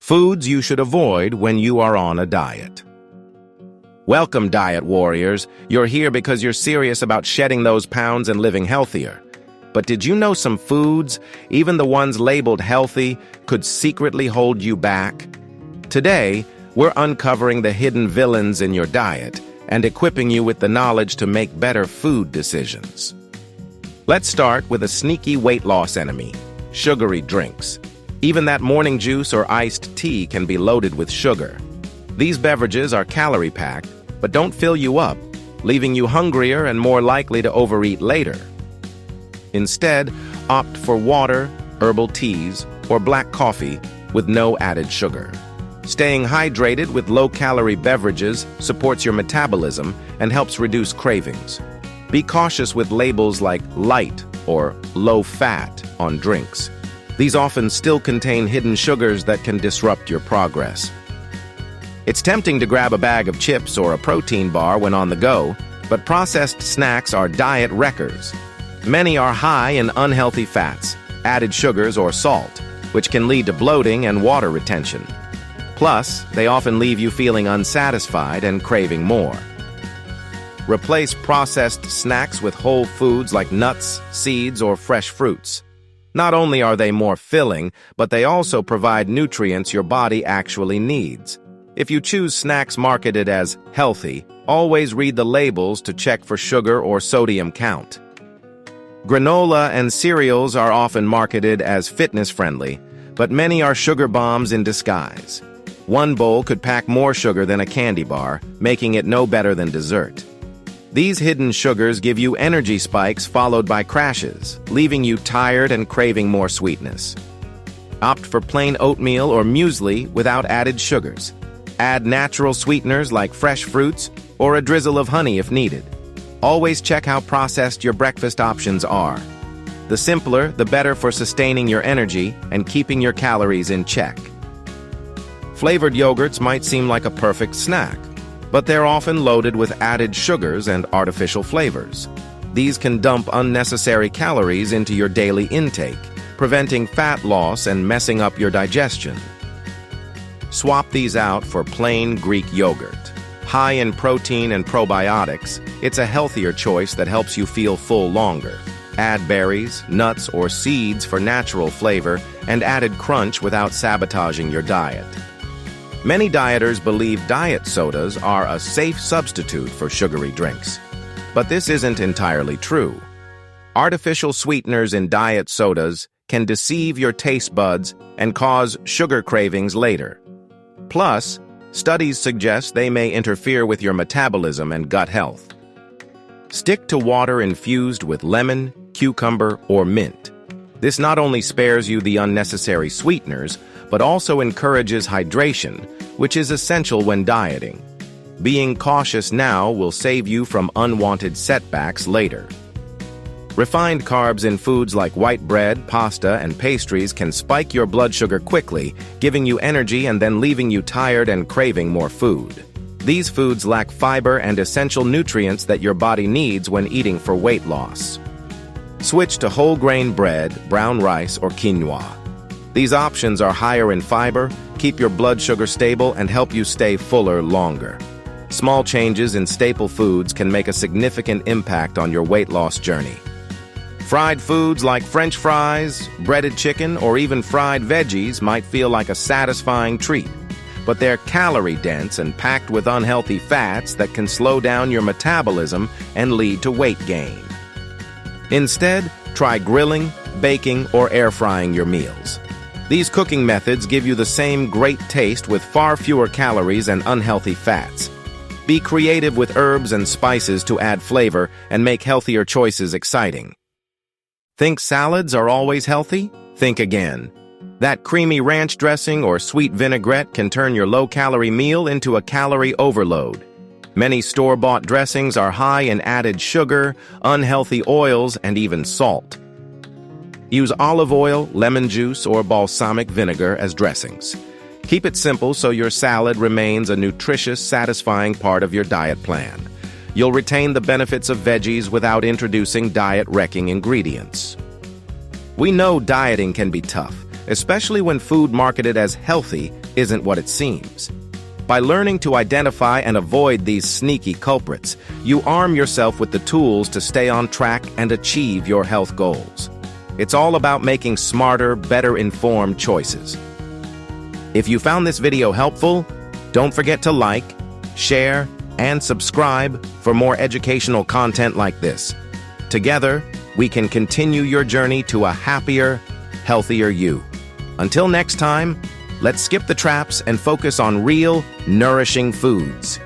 Foods you should avoid when you are on a diet. Welcome, diet warriors. You're here because you're serious about shedding those pounds and living healthier. But did you know some foods, even the ones labeled healthy, could secretly hold you back? Today, we're uncovering the hidden villains in your diet and equipping you with the knowledge to make better food decisions. Let's start with a sneaky weight loss enemy: sugary drinks. Even that morning juice or iced tea can be loaded with sugar. These beverages are calorie-packed, but don't fill you up, leaving you hungrier and more likely to overeat later. Instead, opt for water, herbal teas, or black coffee with no added sugar. Staying hydrated with low-calorie beverages supports your metabolism and helps reduce cravings. Be cautious with labels like light or low-fat on drinks. These often still contain hidden sugars that can disrupt your progress. It's tempting to grab a bag of chips or a protein bar when on the go, but processed snacks are diet wreckers. Many are high in unhealthy fats, added sugars, or salt, which can lead to bloating and water retention. Plus, they often leave you feeling unsatisfied and craving more. Replace processed snacks with whole foods like nuts, seeds, or fresh fruits. Not only are they more filling, but they also provide nutrients your body actually needs. If you choose snacks marketed as healthy, always read the labels to check for sugar or sodium count. Granola and cereals are often marketed as fitness-friendly, but many are sugar bombs in disguise. One bowl could pack more sugar than a candy bar, making it no better than dessert. These hidden sugars give you energy spikes followed by crashes, leaving you tired and craving more sweetness. Opt for plain oatmeal or muesli without added sugars. Add natural sweeteners like fresh fruits or a drizzle of honey if needed. Always check how processed your breakfast options are. The simpler, the better for sustaining your energy and keeping your calories in check. Flavored yogurts might seem like a perfect snack, but they're often loaded with added sugars and artificial flavors. These can dump unnecessary calories into your daily intake, preventing fat loss and messing up your digestion. Swap these out for plain Greek yogurt. High in protein and probiotics, it's a healthier choice that helps you feel full longer. Add berries, nuts, or seeds for natural flavor and added crunch without sabotaging your diet. Many dieters believe diet sodas are a safe substitute for sugary drinks. But this isn't entirely true. Artificial sweeteners in diet sodas can deceive your taste buds and cause sugar cravings later. Plus, studies suggest they may interfere with your metabolism and gut health. Stick to water infused with lemon, cucumber, or mint. This not only spares you the unnecessary sweeteners, but also encourages hydration, which is essential when dieting. Being cautious now will save you from unwanted setbacks later. Refined carbs in foods like white bread, pasta, and pastries can spike your blood sugar quickly, giving you energy and then leaving you tired and craving more food. These foods lack fiber and essential nutrients that your body needs when eating for weight loss. Switch to whole grain bread, brown rice, or quinoa. These options are higher in fiber, keep your blood sugar stable, and help you stay fuller longer. Small changes in staple foods can make a significant impact on your weight loss journey. Fried foods like French fries, breaded chicken, or even fried veggies might feel like a satisfying treat, but they're calorie-dense and packed with unhealthy fats that can slow down your metabolism and lead to weight gain. Instead, try grilling, baking, or air-frying your meals. These cooking methods give you the same great taste with far fewer calories and unhealthy fats. Be creative with herbs and spices to add flavor and make healthier choices exciting. Think salads are always healthy? Think again. That creamy ranch dressing or sweet vinaigrette can turn your low-calorie meal into a calorie overload. Many store-bought dressings are high in added sugar, unhealthy oils, and even salt. Use olive oil, lemon juice, or balsamic vinegar as dressings. Keep it simple so your salad remains a nutritious, satisfying part of your diet plan. You'll retain the benefits of veggies without introducing diet-wrecking ingredients. We know dieting can be tough, especially when food marketed as healthy isn't what it seems. By learning to identify and avoid these sneaky culprits, you arm yourself with the tools to stay on track and achieve your health goals. It's all about making smarter, better-informed choices. If you found this video helpful, don't forget to like, share, and subscribe for more educational content like this. Together, we can continue your journey to a happier, healthier you. Until next time, let's skip the traps and focus on real, nourishing foods.